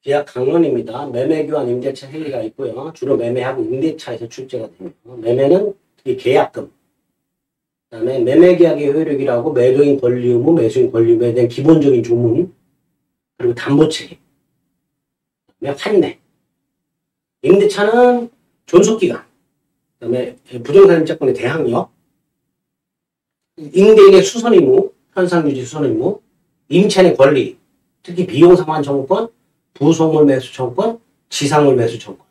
계약 강론입니다. 매매교환 임대차 행위가 있고요. 주로 매매하고 임대차에서 출제가 됩니다. 매매는 특히 계약금, 그다음에 매매계약의 효력이라고 매도인 권리 의무, 매수인 권리 의무에 대한 기본적인 조문, 그리고 담보책임, 그다음에 환내. 임대차는 존속기간, 그다음에 부동산 임차권의 대항력, 임대인의 수선 의무, 현상유지 수선 의무, 임차인의 권리, 특히 비용 상환 청구권, 부속물 매수 청구권, 지상물 매수 청구권,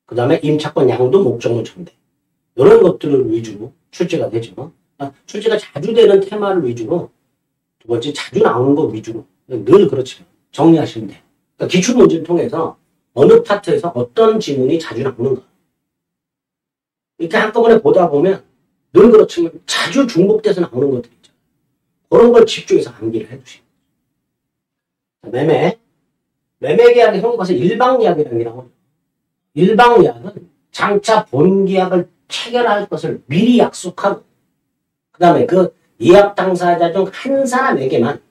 그 다음에 임차권 양도 목적물 청대, 이런 것들을 위주로 출제가 되죠. 출제가 자주 되는 테마를 위주로, 두 번째 자주 나오는 것 위주로, 늘 그렇지만 정리하시면 돼요. 그러니까 기출문제를 통해서 어느 파트에서 어떤 지문이 자주 나오는가, 이렇게 한꺼번에 보다 보면 늘 그렇지만 자주 중복돼서 나오는 것들 있잖아요. 그런 걸 집중해서 암기를 해주시고. 매매계약의 형과서 일방계약이라는 게 나오죠. 일방계약은 장차 본계약을 체결할 것을 미리 약속하고, 그 다음에 그 예약 당사자 중 한 사람에게만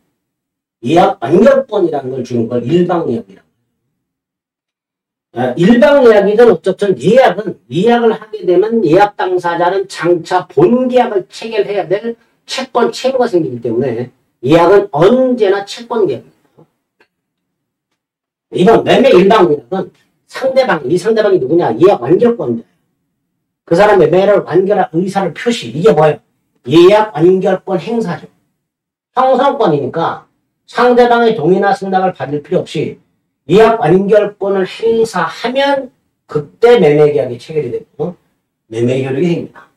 예약 완결권이라는 걸 주는 걸 일방예약이라고 해요. 일방예약이든 어쨌든 예약을 하게 되면 예약 당사자는 장차 본계약을 체결해야 될 채권 채무가 생기기 때문에 예약은 언제나 채권계약입니다. 이번 매매 일방계약은 이 상대방이 누구냐? 예약 완결권자. 그 사람의 매매를 완결할 의사를 표시. 이게 뭐예요? 예약 완결권 행사죠. 형성권이니까 상대방의 동의나 승낙을 받을 필요 없이 예약 완결권을 행사하면 그때 매매계약이 체결이 되고 매매 효력이 생깁니다.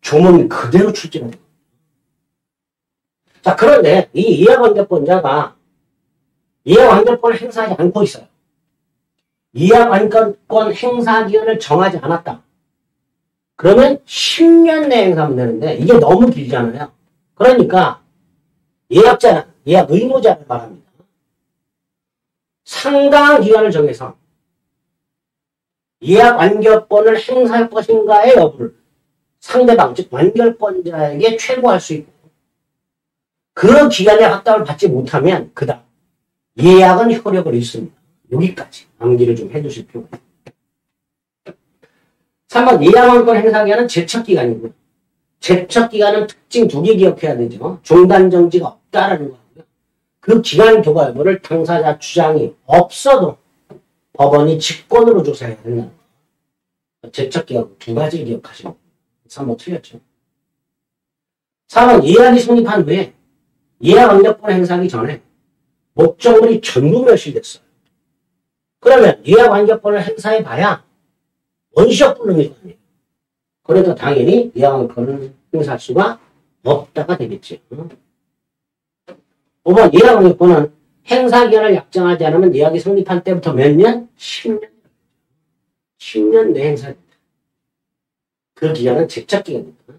조문 그대로 출제가 됩니다. 자, 그런데 이 예약 완결권자가 예약 완결권을 행사하지 않고 있어요. 예약 완결권 행사 기간을 정하지 않았다. 그러면 10년 내에 행사하면 되는데 이게 너무 길잖아요. 그러니까 예약 의무자를 말합니다. 상당한 기간을 정해서 예약 완결권을 행사할 것인가의 여부를 상대방, 즉 완결권자에게 최고할 수 있고, 그 기간에 확답을 받지 못하면 그다음 예약은 효력을 잃습니다. 여기까지 암기를 좀 해두실 필요가 있습니다. 3번 예약완권 행사기간은 제척기간이고요. 제척기간은 특징 2개 기억해야 되죠. 중단정지가 없다라는 거고요. 그 기간 교과 여부를 당사자 주장이 없어도 법원이 직권으로 조사해야 된다는 거예요. 제척기간 2가지 기억하시면 3번 틀렸죠. 4번 예약이 성립한 후에 예약완결권 행사하기 전에 목적물이 전부 멸실됐어요. 그러면 예약완결권을 행사해봐야 원시적 불능일 거 아니에요. 그래도 당연히 예약완결권을 행사할 수가 없다가 되겠지. 5번 예약완결권은 행사기간을 약정하지 않으면 예약이 성립한 때부터 몇 년? 10년. 10년 내 행사입니다. 그 기간은 제척기간입니다.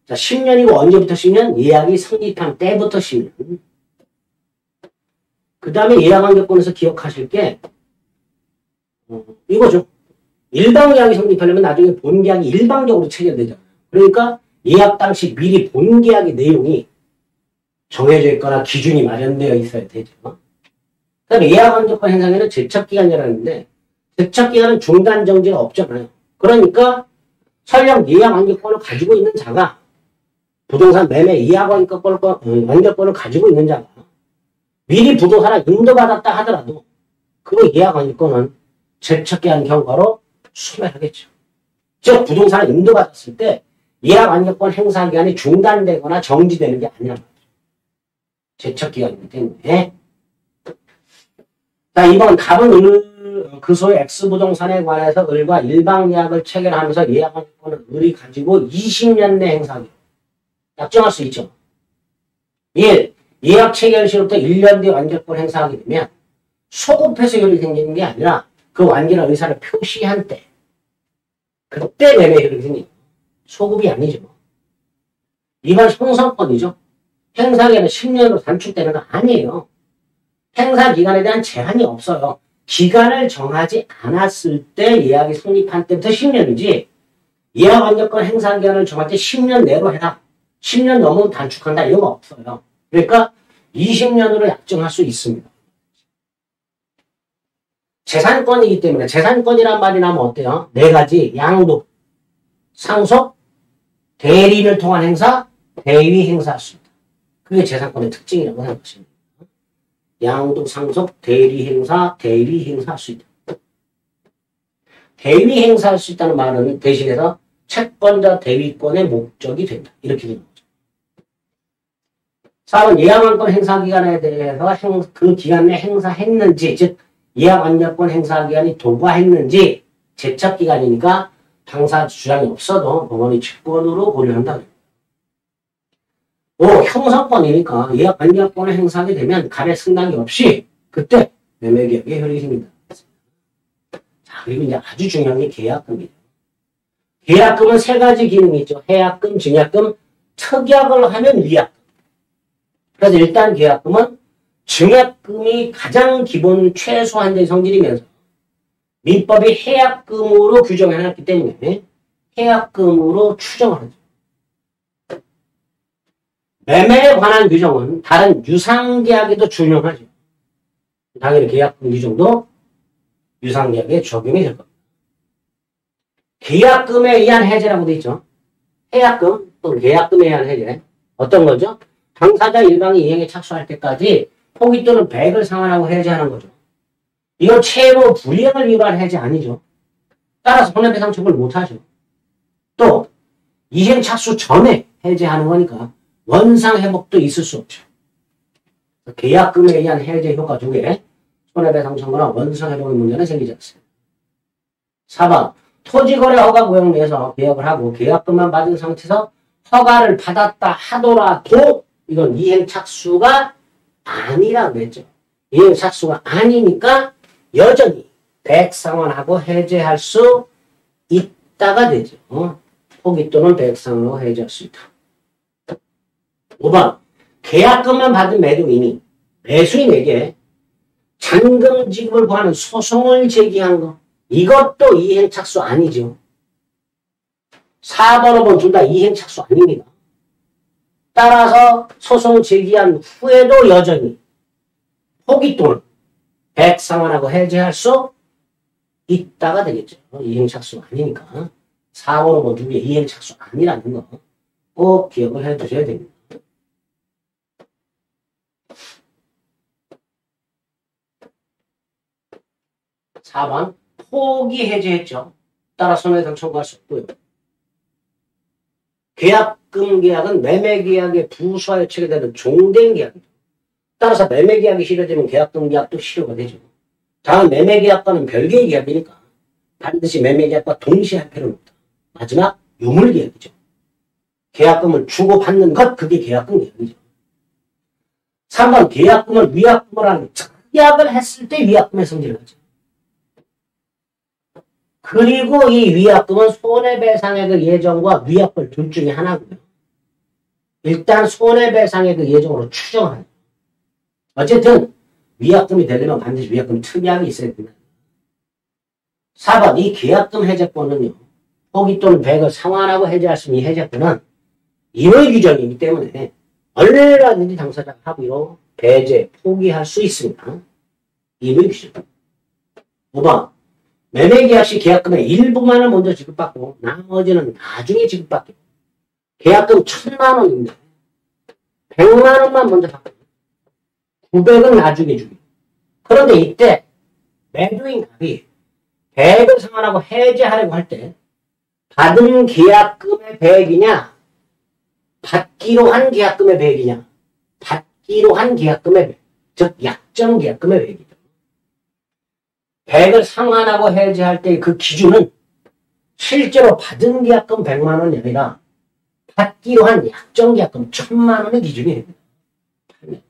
자, 10년이고 언제부터 10년? 예약이 성립한 때부터 10년. 그 다음에 예약완결권에서 기억하실 게 이거죠. 일방계약이 성립하려면 나중에 본계약이 일방적으로 체결되잖아요. 그러니까 예약 당시 미리 본계약의 내용이 정해져 있거나 기준이 마련되어 있어야 되죠. 그 다음에 예약완결권 행사에는 제척기간이라는데 제척기간은 중단정지가 없잖아요. 그러니까 설령 예약완결권을 가지고 있는 자가 부동산 매매 예약완결권을 가지고 있는 자가 미리 부동산을 인도받았다 하더라도 그 예약완결권은 제척기한 경과로 소멸하겠죠. 즉 부동산을 인도받았을 때 예약완결권 행사 기간이 중단되거나 정지되는 게 아니란 말이죠. 제척기간이기 때문에. 자, 이번 답은 그 소의 X부동산에 관해서 을과 일방예약을 체결하면서 예약완결권을 을이 가지고 20년 내 행사하기 약정할 수 있죠. 1. 예약 체결 시로부터 1년 뒤에 완결권 행사하게 되면 소급해서 효력이 생기는 게 아니라 그 완결한 의사를 표시한 때 그때 매매 효력이 생깁니다. 소급이 아니죠. 2번 형성권이죠. 행사기간은 10년으로 단축되는 거 아니에요. 행사 기간에 대한 제한이 없어요. 기간을 정하지 않았을 때 예약이 성립한 때부터 10년이지 예약 완결권 행사 기간을 정할 때 10년 내로 해라. 10년 넘으면 단축한다. 이런 거 없어요. 그러니까 20년으로 약정할 수 있습니다. 재산권이기 때문에 재산권이란 말이 나면 어때요? 네 가지 양도, 상속, 대리를 통한 행사, 대위 행사할 수 있다. 그게 재산권의 특징이라고 생각하시면 돼요. 양도, 상속, 대리 행사, 대위 행사할 수 있다. 대위 행사할 수 있다는 말은 대신해서 채권자 대위권의 목적이 된다. 이렇게 되는 거죠. 4번 예약안건 행사 기간에 대해서 그 기간 내 행사했는지, 즉 예약안건권 행사 기간이 도과했는지 제척 기간이니까 당사 주장이 없어도 법원이 직권으로 고려한다. 5. 형성권이니까 예약안건권을 행사하게 되면 간의 승낙이 없이 그때 매매계약의 효력이 생긴다. 자, 그리고 이제 아주 중요한 게 계약금이에요. 계약금은 세 가지 기능이 있죠. 해약금, 증약금, 특약을 하면 위약금. 그래서 일단 계약금은 증약금이 가장 기본 최소한의 성질이면서 민법이 해약금으로 규정해놨기 때문에 해약금으로 추정을 하죠. 매매에 관한 규정은 다른 유상계약에도 준용하죠. 당연히 계약금 규정도 유상계약에 적용이 될 겁니다. 계약금에 의한 해제라고 되어 있죠. 해약금 또는 계약금에 의한 해제. 어떤 거죠? 당사자 일방이 이행에 착수할 때까지 포기 또는 배액을 상환하고 해제하는 거죠. 이건 채무 불이행을 위반한 해제 아니죠. 따라서 손해배상 처벌을 못하죠. 또 이행 착수 전에 해제하는 거니까 원상회복도 있을 수 없죠. 계약금에 의한 해제 효과 중에 손해배상 청구나 원상회복의 문제는 생기지 않습니다. 4번 토지거래 허가 구역 내에서 계약을 하고 계약금만 받은 상태에서 허가를 받았다 하더라도 이건 이행 착수가 아니라고 했죠. 이행 착수가 아니니까 여전히 배액상환하고 해제할 수 있다가 되죠. 포기 또는 배액상환하고 해제할 수 있다. 5번 계약금만 받은 매도인이 매수인에게 잔금 지급을 구하는 소송을 제기한 거. 이것도 이행 착수 아니죠. 4번, 5번 둘 다 이행 착수 아닙니다. 따라서 소송 제기한 후에도 여전히 포기 또는 배액상환하고 해제할 수 있다가 되겠죠. 이행 착수 아니니까. 4번, 5번 두 개 이행 착수 아니라는 거 꼭 기억을 해 두셔야 됩니다. 4번 포기 해제했죠. 따라 손해배상 청구할 수 없고요. 계약금 계약은 매매계약의 부수하여 체결되는 종된 계약입니다. 따라서 매매계약이 실효되면 계약금 계약도 실효가 되죠. 다음 매매계약과는 별개의 계약이니까 반드시 매매계약과 동시에 할 필요는 없다. 마지막 유물계약이죠. 계약금을 주고받는 것 그게 계약금 계약이죠. 3번 계약금을 위약금을 하는 특약을 했을 때 위약금의 성질을 하죠. 그리고 이 위약금은 손해배상액의 예정과 위약금 둘 중에 하나고요. 일단 손해배상액의 예정으로 추정하는. 어쨌든 위약금이 되려면 반드시 위약금 특약이 있어야 됩니다. 4번 이 계약금 해제권은요. 포기 또는 배액을 상환하고 해제할 수 있는 이 해제권은 임의 규정이기 때문에 얼마든지 당사자 합의로 배제, 포기할 수 있습니다. 임의 규정. 5번 매매계약 시 계약금의 일부만을 먼저 지급받고 나머지는 나중에 지급받고 계약금 1,000만 원인데 100만 원만 먼저 받고 900은 나중에 주기. 그런데 이때 매도인 갑이 배액을 상환하고 해제하려고 할 때 받은 계약금의 배액이냐 받기로 한 계약금의 배액이냐 받기로 한 계약금의 배액, 즉 약정 계약금의 배액이죠. 배액을 상환하고 해제할 때 그 기준은 실제로 받은 계약금 100만 원이 아니라 받기로 한 약정 계약금 1,000만 원의 기준이 됩니다.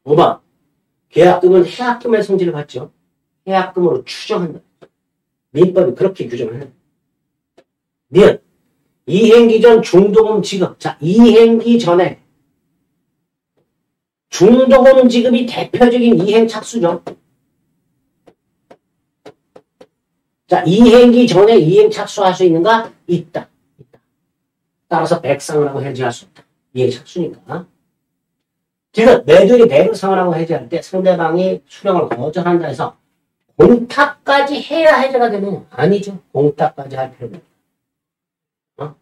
5번 계약금은 해약금의 성질을 갖죠. 해약금으로 추정한다. 민법이 그렇게 규정을 해요. 니은 이행기 전 중도금 지급. 자, 이행기 전에 중도금 지급이 대표적인 이행 착수죠. 자, 이행기 전에 이행 착수할 수 있는가? 있다. 따라서 백상을 하고 해제할 수 없다. 이행 착수니까. 지금 매도인이 배를 상환하고 해제할 때 상대방이 수령을 거절한다 해서 공탁까지 해야 해제가 되느냐? 아니죠. 공탁까지 할 필요는 없어.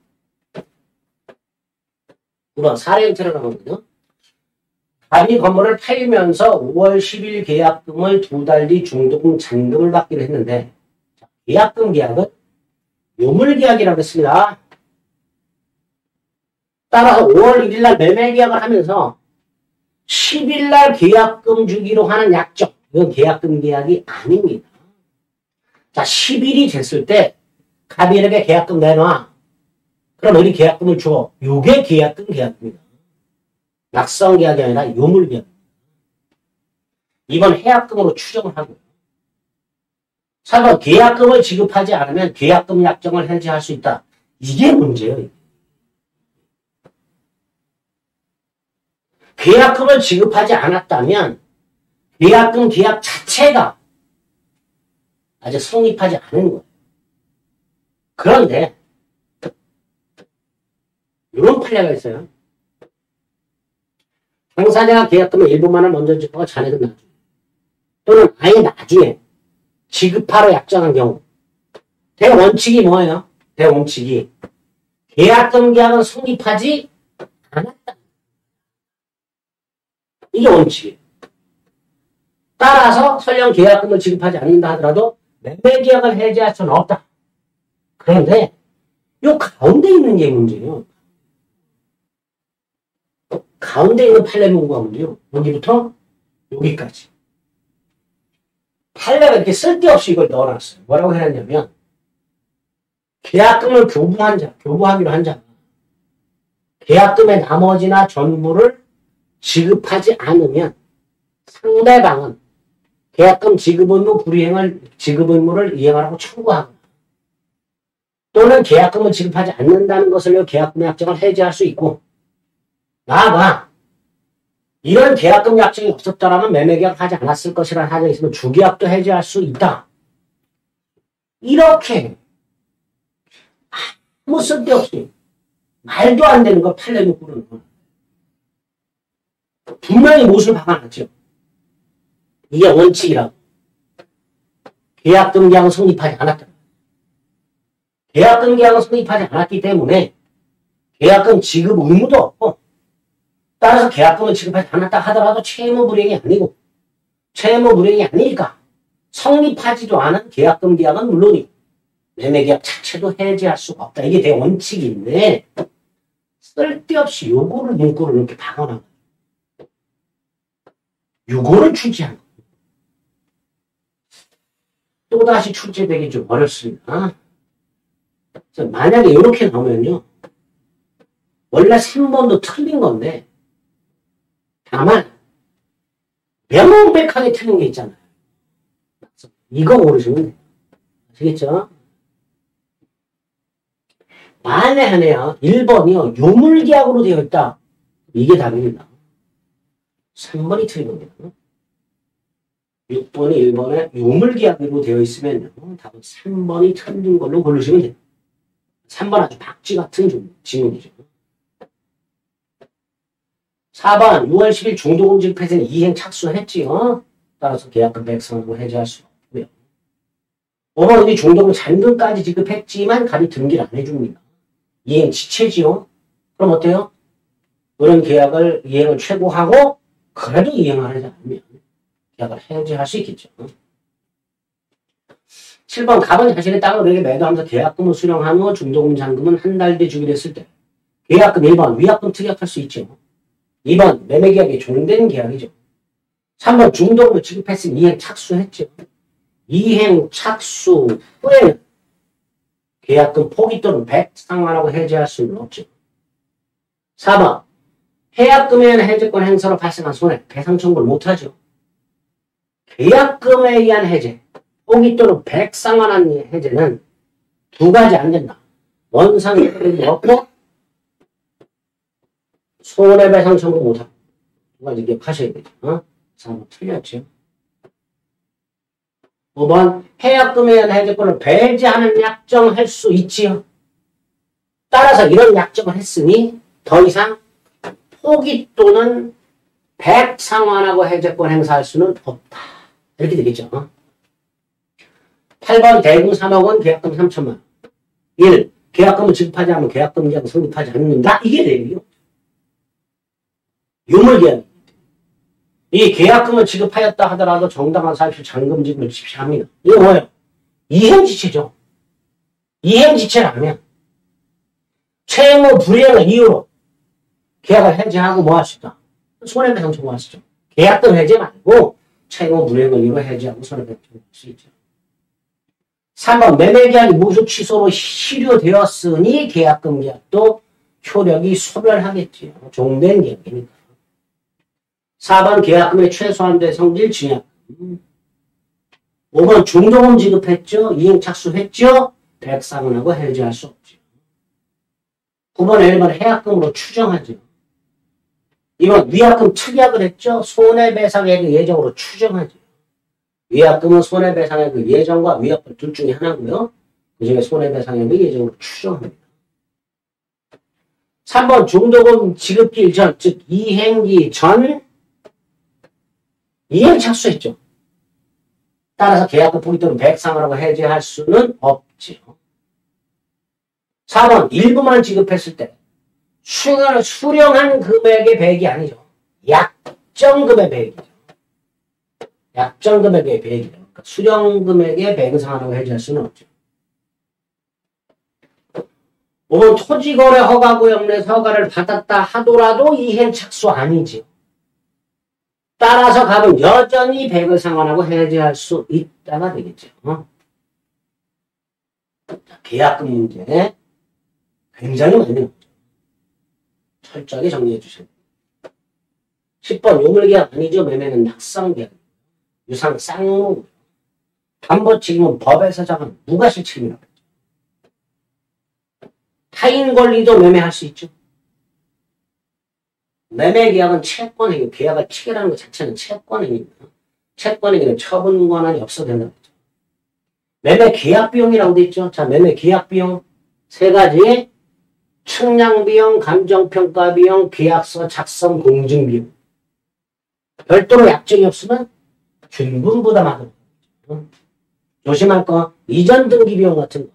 우선 사례 형태로 나오거든요. 갑이 건물을 팔면서 5월 10일 계약금을 2달 뒤 중도금 잔금을 받기로 했는데 계약금 계약은 요물계약이라고 했습니다. 따라서 5월 1일 날 매매 계약을 하면서 10일 날 계약금 주기로 하는 약정, 이건 계약금 계약이 아닙니다. 자, 10일이 됐을 때 갑이에게 계약금 내놔. 그럼 우리 계약금을 줘. 요게 계약금 계약입니다. 낙성 계약이 아니라 요물 계약. 이건 해약금으로 추정을 하고요. 4번 계약금을 지급하지 않으면 계약금 약정을 해지할 수 있다. 이게 문제예요. 계약금을 지급하지 않았다면 계약금 계약 자체가 아직 성립하지 않은 거예요. 그런데 이런 판례가 있어요. 당사자가 계약금의 일부만을 먼저 지급하고 잔액은 나중에 또는 아예 나중에 지급하러 약정한 경우 대원칙이 뭐예요? 대원칙이 계약금 계약은 성립하지 않았다. 이게 원칙이에요. 따라서 설령 계약금을 지급하지 않는다 하더라도 매매 계약을 해지할 수는 없다. 그런데 요 가운데 있는 게 문제예요. 가운데 있는 판례 문구가 문제요. 여기부터 여기까지. 판례가 이렇게 쓸데없이 이걸 넣어놨어요. 뭐라고 해놨냐면 계약금을 교부하기로 한 자가 계약금의 나머지나 전부를 지급하지 않으면 상대방은 계약금 지급 의무를 이행하라고 청구하거나 또는 계약금을 지급하지 않는다는 것을 계약금 약정을 해지할 수 있고 나아가 이런 계약금 약정이 없었더라면 매매계약을 하지 않았을 것이라는 사정이 있으면 주계약도 해지할 수 있다. 이렇게 아무 쓸데없이 말도 안 되는 걸 판례 문구로 넣어요. 분명히 못을 박아놨죠. 이게 원칙이라고. 계약금 계약은 성립하지 않았다. 계약금 계약은 성립하지 않았기 때문에 계약금 지급 의무도 없고 따라서 계약금을 지급하지 않았다 하더라도 채무불이행이 아니고 채무불이행이 아니니까 성립하지도 않은 계약금 계약은 물론이고 매매계약 자체도 해지할 수가 없다. 이게 대원칙인데 쓸데없이 요거를 문구를 이렇게 박아놔. 요거를 출제한 거예요. 또다시 출제되기 좀 어렵습니다. 만약에 이렇게 나오면요. 원래 3번도 틀린 건데 다만 명백하게 틀린 게 있잖아요. 이거 모르시면 돼요. 아시겠죠? 만약에요. 1번이요. 요물계약으로 되어 있다. 이게 답입니다. 3번이 틀린 겁니다. 6번이 1번에 요물계약으로 되어 있으면 답은 3번이 틀린 걸로 고르시면 돼요. 3번 아주 박쥐 같은 질문이죠. 4번 6월 10일 중도금 지급해서는 이행 착수했지요. 따라서 계약금 백성으로 해지할 수 없고요. 5번 이 중도금 잔금까지 지급했지만 갑이 등기를 안 해줍니다. 이행 지체지요. 그럼 어때요? 그런 계약을 이행을 최고하고 그래도 이행을 하지 않으면 계약을 해지할 수 있겠죠. 7번 갑은 자신의 땅을 그에게 매도하면서 계약금을 수령한 후 중도금 잔금은 한 달 뒤 주기로 했을 때 계약금 1번 위약금 특약할 수 있죠. 2번 매매계약이 종된 계약이죠. 3번 중도금을 지급했으니 이행 착수했죠. 이행 착수 후에는 계약금 포기 또는 배상하라고 해지할 수는 없죠. 4번 해약금에 의한 해제권 행사로 발생한 손해 배상 청구를 못하죠. 계약금에 의한 해제 포기 또는 배상한 해제는 두 가지 안 된다. 원상해결이 없고 손해배상 청구 못하고 두 가지 기억하셔야 되죠. 4번 틀렸죠. 5번 해약금에 의한 해제권을 배제하는 약정할 수 있지요. 따라서 이런 약정을 했으니 더 이상 포기 또는 백상환하고 해제권 행사할 수는 없다. 이렇게 되겠죠. 8번 대금 3억 원, 계약금 3천만 원. 1. 계약금을 지급하지 않으면 계약금 계약은 성립하지 않는다. 이게 내용이요. 유물계약. 이 계약금을 지급하였다 하더라도 정당한 사실 잔금 지급을 집시합니다. 이거 뭐예요? 이행지체죠. 이행지체라면 채무 불이행을 이유로 계약을 해지하고 뭐 할 수 있다? 손해배상 청구할 수 있죠. 계약금 해지 말고 채무 불이행을 이유로 해지하고 손해배상 청구할 수 있죠. 3번 매매계약이 무효 취소로 실효되었으니 계약금 계약도 효력이 소멸하겠지요. 종된 계약이니까. 4번 계약금의 최소한대 성질 증약. 5번 중도금 지급했죠. 이행 착수했죠. 백상환하고 해지할 수 없죠. 9번 1번 해약금으로 추정하죠. 2번 위약금 특약을 했죠. 손해배상액의 예정으로 추정하죠. 위약금은 손해배상액의 예정과 위약금 둘 중에 하나고요. 그중에 손해배상액의 예정으로 추정합니다. 3번 중도금 지급기일 전, 즉 이행기 전 이행 착수했죠. 따라서 계약금 불이익 또는 백상환하고 해지할 수는 없죠. 4번 일부만 지급했을 때 수령한 금액의 배액이 아니죠. 약정금의 배액이죠. 약정금액의 배액이죠. 그러니까 수령금액의 배상환하고 해지할 수는 없죠. 5번 토지거래 허가구역 내에서 허가를 받았다 하더라도 이행 착수 아니지요. 따라서 갑은 여전히 배액을 상환하고 해지할 수 있다가 되겠죠. 계약금 문제 굉장히 많이 나오죠. 철저하게 정리해 주시면 됩니다. 10번 요물계약 아니죠. 매매는 낙상계약. 유상 쌍무. 담보책임은 법에서 정한 무과실 책임이라고 했죠. 타인 권리도 매매할 수 있죠. 매매계약은 채권행위, 계약을 체결하는 것 자체는 채권행위입니다. 채권행위는 처분 권한이 없어도 된다고 했죠. 매매계약비용이라고 돼 있죠. 자, 매매계약비용 세 가지. 측량비용, 감정평가비용, 계약서 작성 공증비용. 별도로 약정이 없으면 균분 부담하도록. 조심할 거 이전 등기비용 같은 거.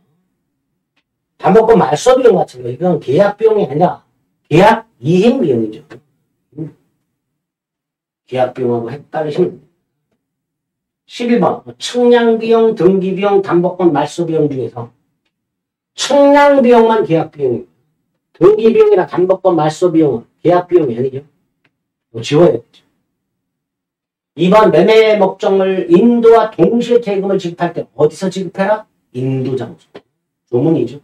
담보권 말소비용 같은 거. 이건 계약비용이 아니라 계약 이행비용이죠. 계약비용하고 헷갈리시면 됩니다. 11번 측량비용, 등기비용, 담보권 말소비용 중에서 측량비용만 계약비용입니다. 등기비용이나 담보권 말소비용은 계약비용이 아니죠. 지워야 되죠. 2번 매매 목적물 인도와 동시에 세금을 지급할 때 어디서 지급해라? 인도장소. 조문이죠.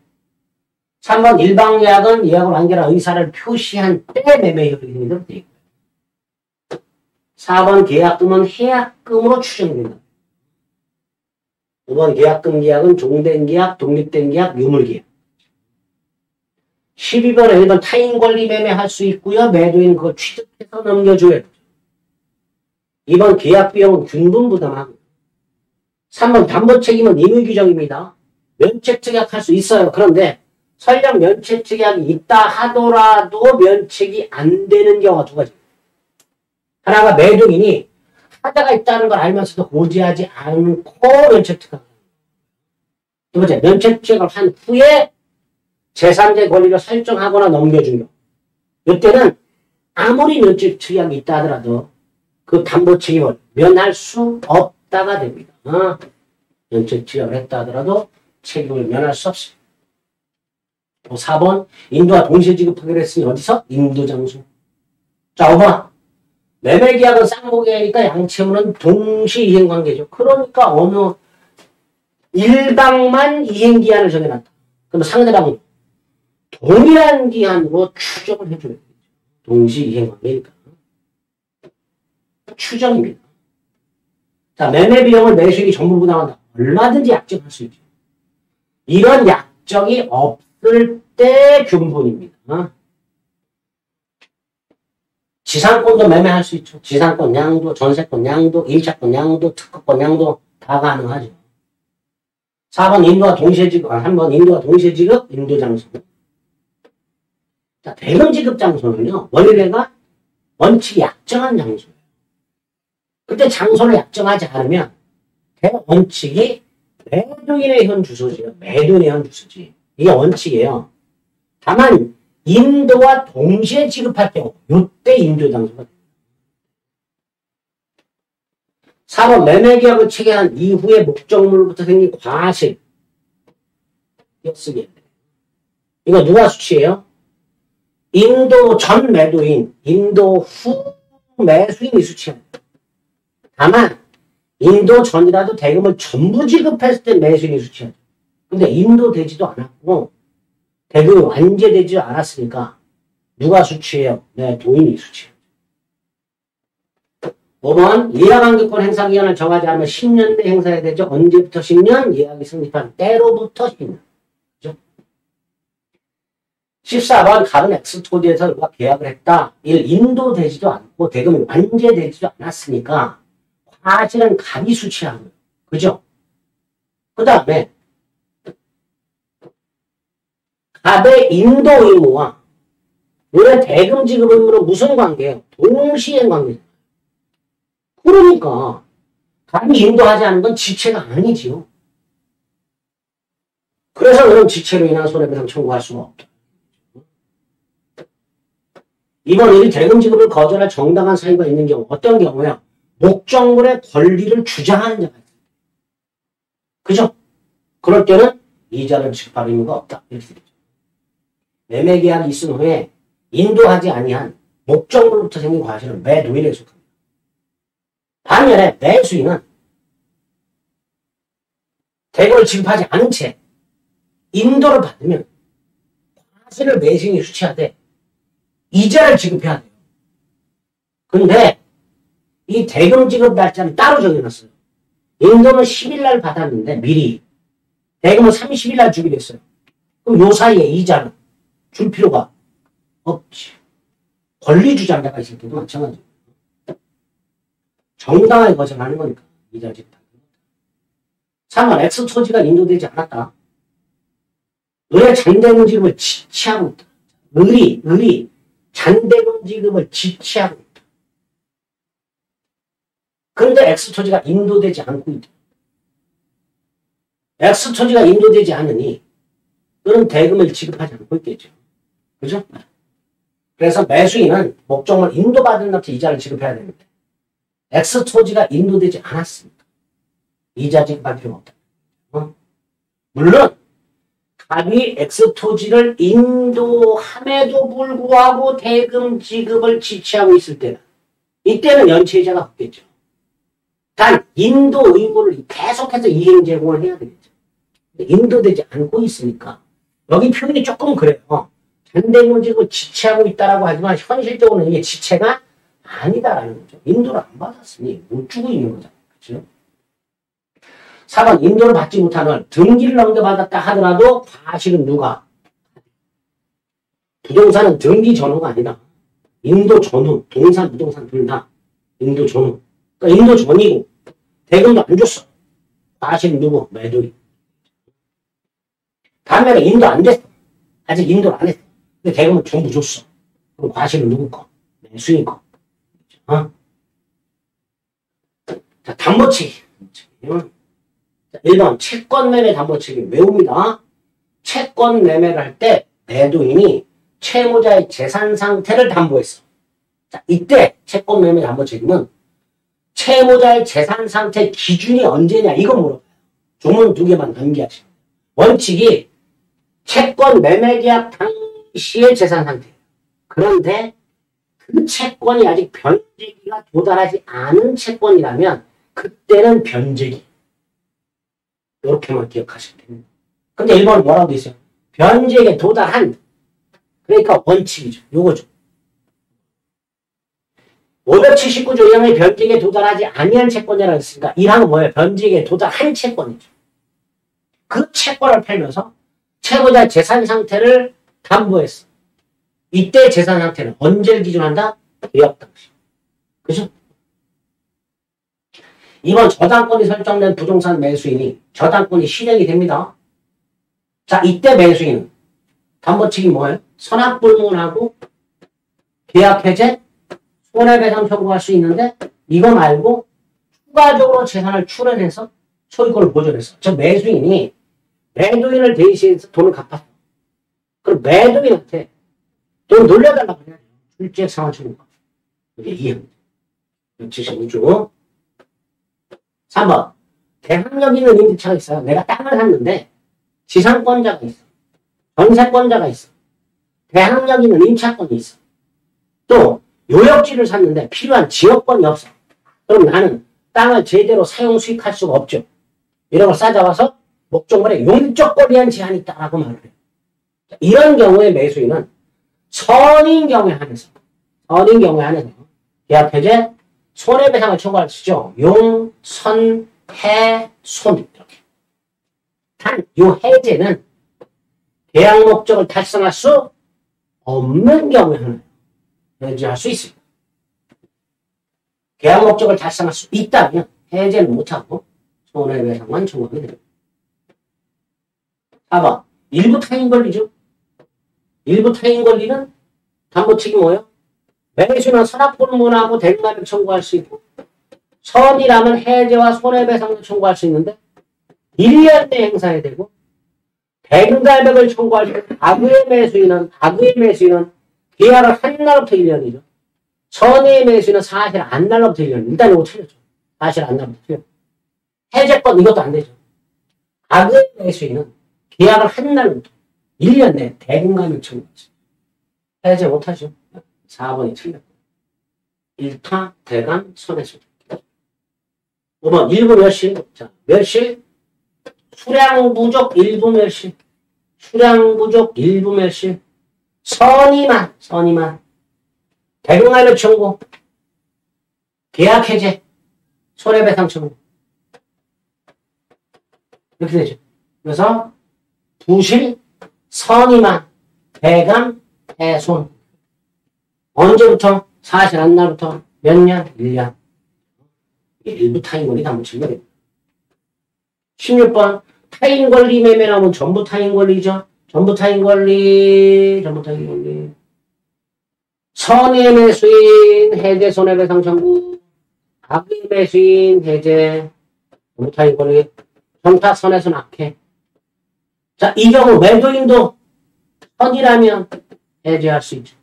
3번 일방예약은 예약을 완결한 의사를 표시한 때 매매 효력이 되도록 되어 있고요. 4번 계약금은 해약금으로 추정됩니다. 5번 계약금 계약은 종된 계약, 독립된 계약, 유물계약. 12번에 1번 타인 권리 매매할 수 있고요. 매도인 그거 취득해서 넘겨줘야 되죠. 2번 계약비용은 균분 부담하고 3번 담보책임은 임의규정입니다. 면책특약할 수 있어요. 그런데 설령 면책특약이 있다 하더라도 면책이 안 되는 경우가 두 가지. 하나가 매도인이 하자가 있다는 걸 알면서도 고지하지 않고 면책특약을 합니다. 두 번째, 면책특약을 한 후에 제3자 권리를 설정하거나 넘겨준 경우. 이때는 아무리 면책특약이 있다 하더라도 그 담보책임을 면할 수 없다가 됩니다. 면책특약을 했다 하더라도 책임을 면할 수 없습니다. 4번 인도와 동시에 지급하기로 했으니 어디서? 인도장소. 자, 5번 매매계약은 쌍목이니까 양채무는 동시 이행관계죠. 그러니까 어느 일방만 이행기한을 정해놨다. 그럼 상대방은 동일한 기한으로 추정을 해줘야 되죠. 동시 이행관계니까. 추정입니다. 자, 매매비용을 매수인이 전부 부담한다. 얼마든지 약정할 수 있죠. 이런 약정이 없을 때 균분입니다. 지상권도 매매할 수 있죠. 지상권 양도, 전세권 양도, 일차권 양도, 특허권 양도 다 가능하죠. 4번 인도와 동시에 지급, 3번 인도와 동시에 지급, 인도 장소. 자, 대금 지급 장소는요, 원래가 원칙이 약정한 장소예요. 그때 장소를 약정하지 않으면 대원칙이 매도인의 현 주소지예요. 매도인의 현 주소지. 이게 원칙이에요. 다만 인도와 동시에 지급할 경우 이때 인도 장소가 됩니다. 4번 매매계약을 체결한 이후에 목적물부터 생긴 과실 띄어쓰기. 이거 누가 수치예요? 인도 전 매도인, 인도 후 매수인이 수치예요. 다만 인도 전이라도 대금을 전부 지급했을 때 매수인이 수치예요. 근데 인도 되지도 않았고 대금이 완제되지 않았으니까 누가 수치예요? 매도인이 수치예요. 5번 예약환급권 행사기간을 정하지 않으면 10년 내 행사해야 되죠. 언제부터 10년? 예약이 성립한 때로부터 10년. 그죠? 14번 다른 X토지에서 누가 계약을 했다. 1. 인도되지도 않고 대금이 완제되지도 않았으니까 과실은 갑이 수치하고요. 그죠? 그 다음에 갑의 인도 의무와 원래 대금 지급 의무는 무슨 관계예요? 동시행 관계예요. 그러니까 갑이 인도하지 않은 건 지체가 아니지요. 그래서 그런 지체로 인한 손해배상 청구할 수가 없다. 이번 일이 대금 지급을 거절할 정당한 사유가 있는 경우 어떤 경우야? 목적물의 권리를 주장하는 자가 있습니다. 그죠? 그럴 때는 이자를 지급할 의무가 없다. 이렇게 되죠. 매매계약이 있은 후에 인도하지 아니한 목적물부터 생긴 과실은 매도인에 속합니다. 반면에 매수인은 대금을 지급하지 않은 채 인도를 받으면 과실을 매수인이 수취하되 이자를 지급해야 돼요. 근데 이 대금 지급 날짜를 따로 정해놨어요. 인도는 10일날 받았는데 미리 대금은 30일날 주기로 했어요. 그럼 요 사이에 이자는 줄 필요가 없지. 권리주장자가 있을 때도 마찬가지예요. 정당하게 거절하는 거니까 이자를 지급하는 겁니다. 3번 X토지가 인도되지 않았다. 의뢰 잔대금 지급을 지치하고 있다. 의리 잔대금 지급을 지치하고 있다. 그런데 X토지가 인도되지 않고 있다. X토지가 인도되지 않으니 그런 대금을 지급하지 않고 있겠죠. 그죠? 그래서 매수인은 목적물 인도받은 날부터 이자를 지급해야 됩니다. X토지가 인도되지 않았습니다. 이자 지급할 필요가 없다. 물론 갑이 X토지를 인도함에도 불구하고 대금 지급을 지체하고 있을 때는 이때는 연체이자가 없겠죠. 단 인도 의무를 계속해서 이행 제공을 해야 되겠죠. 인도되지 않고 있으니까 여기 표현이 조금 그래요. 잔대금 지급을 지체하고 있다라고 하지만 현실적으로는 이게 지체가 아니다라는 거죠. 인도를 안 받았으니 못 주고 있는 거잖아요. 그렇죠? 4번 인도를 받지 못하는 등기를 넘겨받았다 하더라도 과실은 누가? 부동산은 등기 전후가 아니다. 인도 전후, 동산, 부동산 둘 다 인도 전후. 그러니까 인도 전이고 대금도 안 줬어. 과실은 누구? 매도인. 반면에 인도 안 됐어. 아직 인도를 안 했어. 근데 대금은 전부 줬어. 그럼 과실은 누구 거? 매수인 거. 어? 자, 담보책임. 1번 채권매매 담보책임 외웁니다. 채권매매를 할 때 매도인이 채무자의 재산 상태를 담보했어. 자, 이때 채권매매 담보책임은 채무자의 재산 상태 기준이 언제냐 이거 물어봐요. 조문 2개만 남기하시면 원칙이 채권매매계약 당시의 재산 상태. 그런데 그 채권이 아직 변제기가 도달하지 않은 채권이라면 그때는 변제기. 이렇게만 기억하시면 됩니다. 근데 1번은 뭐라고 돼 있어요? 변제기에 도달한. 그러니까 원칙이죠. 요거죠. 579조 1항의 변제기에 도달하지 아니한 채권이라고 했으니까 1항은 뭐예요? 변제기에 도달한 채권이죠. 그 채권을 팔면서 채무자 재산 상태를 담보했어. 이때 재산 상태는 언제를 기준한다? 계약 당시. 그죠? 2번 저당권이 설정된 부동산 매수인이 저당권이 실행이 됩니다. 자, 이때 매수인은 담보책이 뭐예요? 선악불문하고 계약 해제, 손해배상 청구할 수 있는데 이거 말고 추가적으로 재산을 출원해서 소유권을 보존해서 저 매수인이 매도인을 대신해서 돈을 갚았어. 그럼 매도인한테 돈 돌려달라고 해야죠. 출제 상환 청구가. 이게 이해합니다. 75조. 3번. 대항력 있는 임대차가 있어요. 내가 땅을 샀는데 지상권자가 있어. 전세권자가 있어. 대항력 있는 임차권이 있어. 또 요역지를 샀는데 필요한 지역권이 없어. 그럼 나는 땅을 제대로 사용 수익할 수가 없죠. 이런 걸 싸잡아서 목적물에 용적 권리한 제한이 있다라고 말을 해요. 이런 경우에 매수인은 선인 경우에 한해서 계약 해제 손해배상을 청구할 수 있죠. 용, 선, 해, 손 이렇게. 단 요 해제는 계약 목적을 달성할 수 없는 경우에 하나요. 해제할 수 있습니다. 계약 목적을 달성할 수 있다면 해제는 못하고 손해배상만 청구하게 됩니다. 4번. 일부 타인 권리죠. 일부 타인 권리는 담보책이 뭐예요? 매수는 선악불문하고 대금가액을 청구할 수 있고 선이라면 해제와 손해배상을 청구할 수 있는데 1년 내에 행사해야 되고 대금가액을 청구할 수 있는 악의 매수인은 계약을 한 날부터 1년이죠. 선의 매수인은 사실 안 날로부터 1년. 일단 이거 틀렸죠. 사실 안 날로부터 틀려. 해제권 이것도 안 되죠. 악의 매수인은 계약을 한 날부터 1년 내에 대금가액을 청구하죠. 해제 못하죠. 4번이 틀렸고. 일타, 대감, 손해수. 5번, 일부 멸실. 자, 멸실. 수량 부족, 일부 멸실. 수량 부족, 일부 멸실. 선의만. 대금가액을 청구. 계약 해제. 손해배상 청구. 이렇게 되죠. 그래서, 부실, 선의만, 대감, 해손. 언제부터? 사실 한 날부터 몇 년? 1년. 일부 타인권리 담보책임이 됩니다. 16번 타인권리 매매 나오면 전부 타인권리죠. 전부 타인권리. 선의 매수인 해제 손해배상 청구. 악의 매수인 해제 전부 타인권리. 정타 선에서 낙해. 자, 이 경우 매도인도 선이라면 해제할 수 있죠.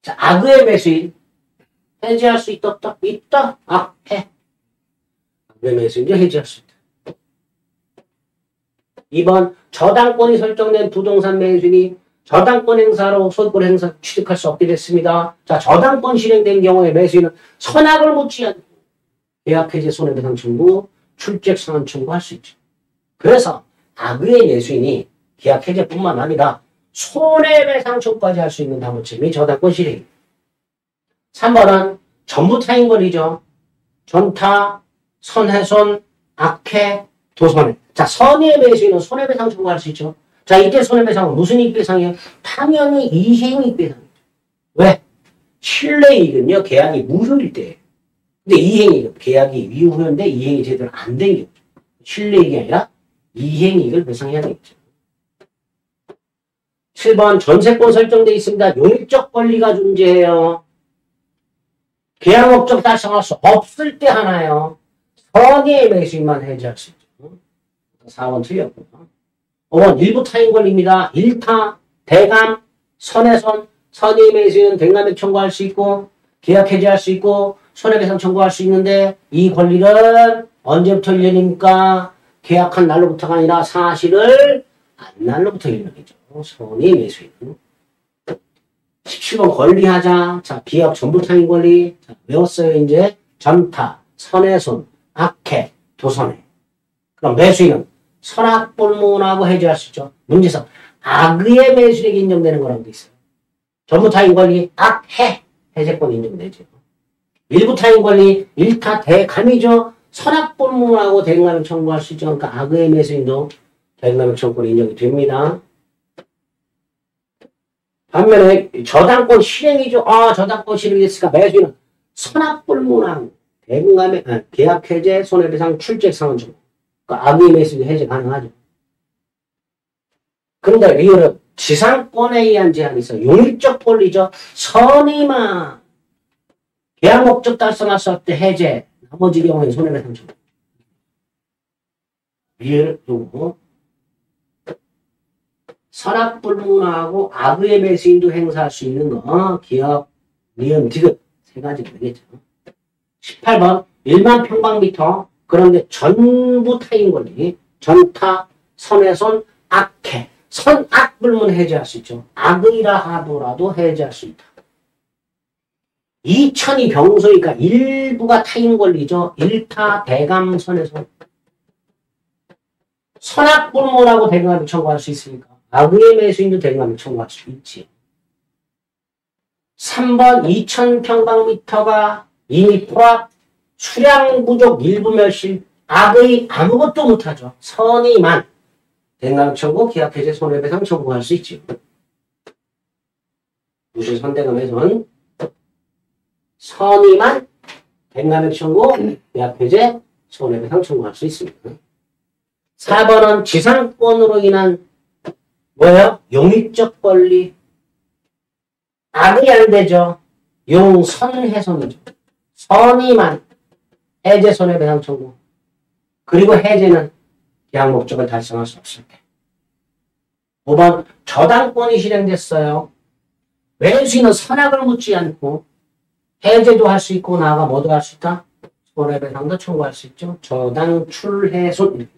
자, 악의 매수인 해제할 수 있다, 없다? 있다. 해. 악의 매수인도 해제할 수 있다. 2번 저당권이 설정된 부동산 매수인이 저당권 행사로 소유권 행사 취득할 수 없게 됐습니다. 자, 저당권 실행된 경우에 매수인은 선악을 묻지 않고 계약 해제 손해배상 청구, 출첵 상환 청구할 수 있죠. 그래서 악의 매수인이 계약 해제뿐만 아니라 손해배상 청구까지 할 수 있는 담보책임이 저당권 실행. 3번은 전부 타인권이죠. 전타, 선해손, 악해, 도손해. 자, 선의 매수인은 손해배상 청구할 수 있죠. 자, 이때 손해배상은 무슨 이익배상이에요? 당연히 이행이익배상이죠. 왜? 실내이익은요, 계약이 무효일 때예요. 근데 이행이익은 계약이 미무효인데 이행이 제대로 안 된 경우죠. 실내이익이 아니라 이행이익을 배상해야 되겠죠. 7번 전세권 설정되어 있습니다. 용익적 권리가 존재해요. 계약 목적 달성할 수 없을 때 하나요. 선의 매수인만 해제할 수 있죠. 4번 틀렸고요. 5번 일부 타인 권리입니다. 일타, 대감, 선해손, 선의 매수인은 대감액 청구할 수 있고 계약 해제할 수 있고 손해배상 청구할 수 있는데 이 권리는 언제부터 1년입니까? 계약한 날로부터가 아니라 사실을 안 날로부터 1년이죠. 선의 매수인. 17번 권리하자. 자, 비약 전부타인 권리. 자, 외웠어요, 이제. 전타, 선해손, 악해, 도선해. 그럼 매수인은 선악불문하고 해제할 수 있죠. 문제상 악의 매수인에게 인정되는 거라고 돼 있어요. 전부타인 권리, 악해, 해제권 인정되죠. 일부타인 권리, 일타, 대감이죠. 선악불문하고 대금가액 청구할 수 있죠. 그러니까 악의 매수인도 대금가액 청구권 인정이 됩니다. 반면에 저당권 실행이죠. 저당권 실행이 됐으니까 매수인은 선악불문하고 대금가액, 계약 해제, 손해배상, 출첵 상환 청구. 그러니까 악의 매수인 해제 가능하죠. 그런데 리얼은 지상권에 의한 제한이 있어. 용익적 권리죠. 선의만 계약 목적 달성할 수 없을 때 해제. 나머지 경우에 손해배상 청구. 그리고 선악불문하고 악의의 매수인도 행사할 수 있는 거. 기업, 니은, 디귿 세 가지가 되겠죠. 18번 1만 평방미터 그런데 전부 타인 권리. 전타, 선훼손, 악해. 선악불문 해제할 수 있죠. 악의라 하더라도 해제할 수 있다. 2000이 병소니까 일부가 타인 권리죠. 일타, 대감, 선훼손. 선악불문하고 대감을 청구할 수 있으니까 악의의 매수인도 대감을 청구할 수 있지. 3번 2000평방미터가 이미 포함 수량 부족 일부 멸실 악의 아무것도 못하죠. 선의만 대감 청구, 기합 해제, 손해배상 청구할 수 있지. 무실 선대감에서는 선의만 대감액 청구, 기합 해제, 손해배상 청구할 수 있습니다. 4번은 지상권으로 인한 뭐예요? 용익적 권리. 악의 안 되죠. 용선훼손이죠. 선의만 해제, 손해배상 청구. 그리고 해제는 계약 목적을 달성할 수 없을 때. 5번 저당권이 실행됐어요. 매수인은 선악을 묻지 않고 해제도 할 수 있고 나아가 뭐도 할 수 있다? 손해배상도 청구할 수 있죠. 저당 출해손.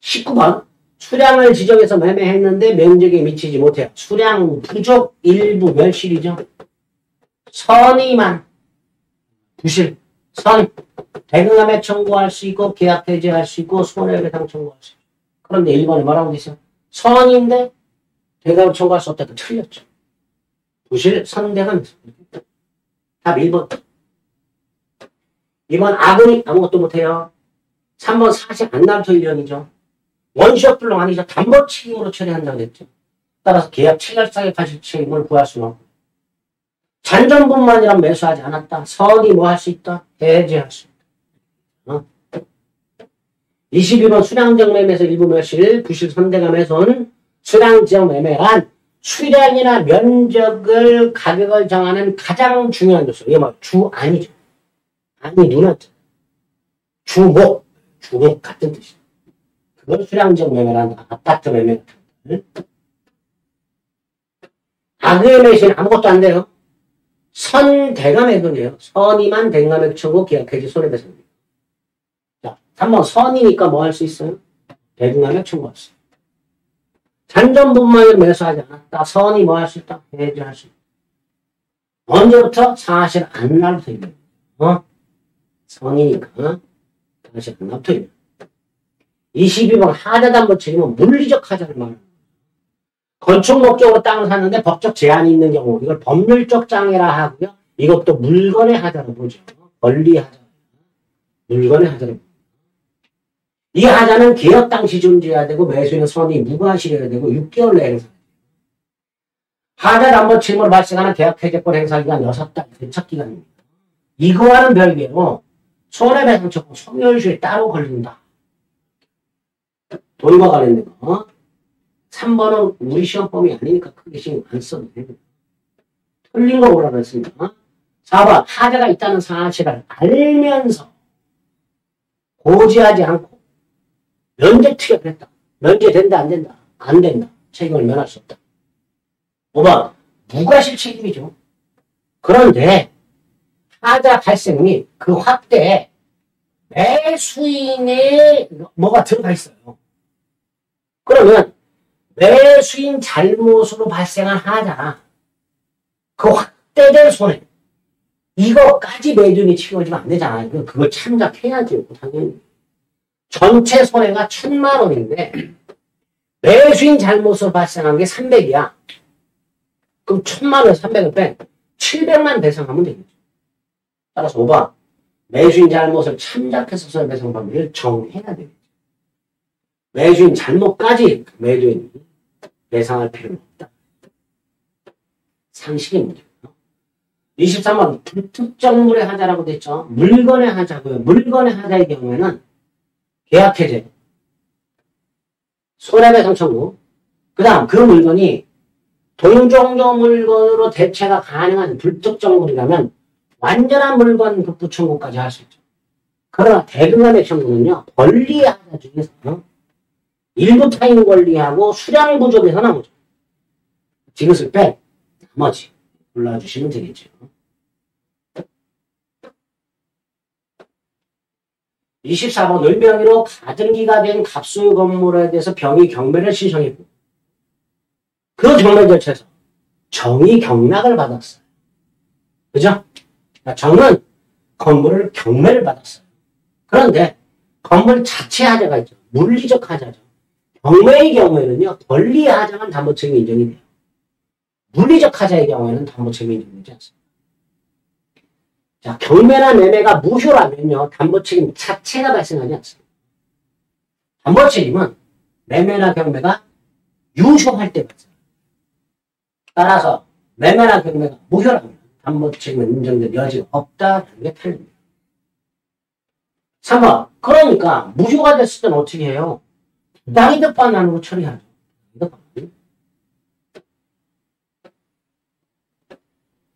19번 수량을 지정해서 매매했는데 면적에 미치지 못해요. 수량 부족 일부 멸실이죠. 선의만 부실 선 대금감액 청구할 수 있고 계약 해제할 수 있고 손해배상 청구할 수 있고. 그런데 1번에 뭐라고 돼 있어요? 선인데 대금을 청구할 수 없다고 틀렸죠. 부실 선대감 답 1번. 2번 악의 아무것도 못해요. 3번 사실 안날토 1년이죠. 원시업 불능 아니죠. 담보 책임으로 처리한다고 했죠. 따라서 계약 체결상의 가실 책임을 구할 수는 없고. 잔존분만이란 매수하지 않았다. 선이 뭐 할 수 있다? 해제할 수 있다. 22번 수량적 매매에서 일부 멸실, 부실 선대감에서는 수량적 매매란 수량이나 면적을 가격을 정하는 가장 중요한 요소. 이게 뭐 주안이죠. 아니 눈한테. 주목 같은 뜻이죠. 그걸 수량적 매매란다. 아파트 매매 같은 거. 악의 매수는 아무것도 안 돼요. 선 대감액은요. 선의만 대감액 청구 계약 해지 손해배상입니다. 자, 3번 선이니까 뭐 할 수 있어요? 대감액 청구할 수 있어요. 잔존분만을 매수하지 않았다. 선이 뭐 할 수 있다? 해지할 수 있다. 언제부터? 사실 안날부터입니다. 선이니까 사실 안날부터입니다. 22번 하자담보 책임은 물리적 하자를 말합니다. 건축 목적으로 땅을 샀는데 법적 제한이 있는 경우 이걸 법률적 장애라 하고요. 이것도 물건의 하자로 보죠. 권리 하자. 물건의 하자로 봅니다. 이 하자는 계약 당시 존재해야 되고 매수인은 선이 무과실해야 되고 6개월 내에 행사. 하자 담보 책임으로 발생하는 계약 해제권 행사 기간 6달 대척 기간입니다. 이거와는 별개로 손해배상 청구 소멸시효에 따로 걸린다. 돈과 관련된 거. 3번은 우리 시험범위 아니니까 크게 신경 안 써도 됩니다. 틀린 거 오라고 했습니다. 4번 하자가 있다는 사실을 알면서 고지하지 않고 면제 투격을 했다. 면제된다 안 된다? 안 된다. 책임을 면할 수 없다. 5번 무과실 책임이죠. 그런데 하자 발생 및 그 확대에 매수인의 뭐가 들어가 있어요. 그러면 매수인 잘못으로 발생한 하자, 그 확대된 손해, 이거까지 매주인이 책임지면 안 되잖아요. 그걸 참작해야죠, 당연히. 전체 손해가 1000만 원인데, 매수인 잘못으로 발생한 게 300이야. 그럼 1000만 원에서 300을 빼 700만 배상하면 되겠죠. 따라서 5번, 매수인 잘못을 참작해서 손해배상 범위를 정해야 되겠죠. 매수인 잘못까지 매도인이 배상할 필요는 없다. 상식의 문제고요. 23번 불특정물의 하자라고 됐죠. 물건의 하자고요. 물건의 하자의 경우에는 계약 해제, 손해배상 청구, 그 다음 그 물건이 동종조 물건으로 대체가 가능한 불특정 물이라면 완전한 물건 급부 청구까지 할 수 있죠. 그러나 대금감의 청구는요. 권리하자 중에서 일부 타인 권리하고 수량 부족에서 나오죠. 이것을 뺀 나머지 골라주시면 되겠죠. 24번 을병이로 가등기가 된 갑소유 건물에 대해서 병이 경매를 신청했고 그 경매 절차에서 정이 경락을 받았어요. 그죠? 정은 건물을 경매를 받았어요. 그런데 건물 자체 하자가 있죠. 물리적 하자죠. 경매의 경우에는요. 권리 하자만 담보책임이 인정이 돼요. 물리적 하자의 경우에는 담보책임이 인정되지 않습니다. 자, 경매나 매매가 무효라면요. 담보책임 자체가 발생하지 않습니다. 담보책임은 매매나 경매가 유효할 때 발생합니다. 따라서 매매나 경매가 무효라면 담보책임은 인정될 여지가 없다는 게 틀립니다. 3번. 그러니까 무효가 됐을 때는 어떻게 해요? 당이득 반환으로 처리하죠.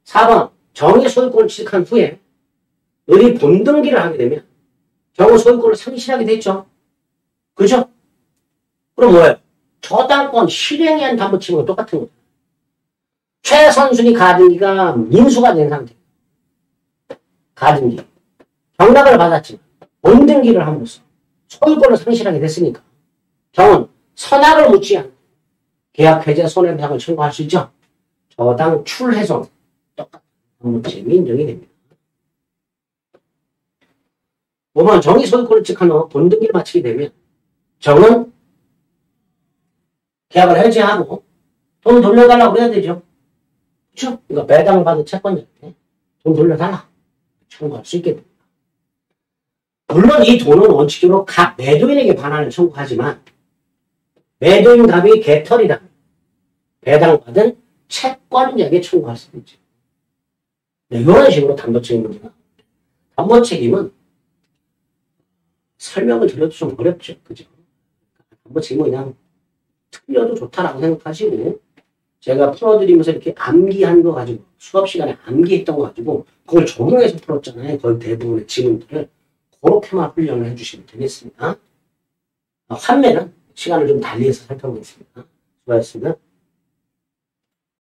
4번. 정의 소유권을 취득한 후에 을이 본등기를 하게 되면 정의 소유권을 상실하게 됐죠. 그죠? 그럼 뭐예요? 저당권 실행에 의한 담보책임과 똑같은 거죠. 최선순위 가등기가 민수가 된 상태입니다. 가등기. 경락을 받았지만 본등기를 함으로써 소유권을 상실하게 됐으니까 정은 선악을 묻지 않고 계약 해제 손해배상을 청구할 수 있죠. 저당 출해송 똑같은 담보책임이 인정이 됩니다. 5번 정의 소유권을 취득한 후 본등기를 마치게 되면 정은 계약을 해지하고 돈 돌려달라고 해야 되죠. 그렇죠? 그러니까 배당받은 채권자한테 돈 돌려달라 청구할 수 있게 됩니다. 물론 이 돈은 원칙적으로 각 매도인에게 반환을 청구하지만 매도인 갑이 개털이라면 배당받은 채권자에게 청구할 수도 있죠. 네, 이런 식으로 담보책임 문제가. 담보책임은 설명을 드려도 좀 어렵죠. 그죠? 담보책임은 그냥 틀려도 좋다라고 생각하시고 제가 풀어드리면서 이렇게 암기한 거 가지고 수업 시간에 암기했던 거 가지고 그걸 적용해서 풀었잖아요. 거의 대부분의 지문들을 그렇게만 훈련을 해주시면 되겠습니다. 환매는 시간을 좀 달리해서 살펴보겠습니다. 수고하셨습니다.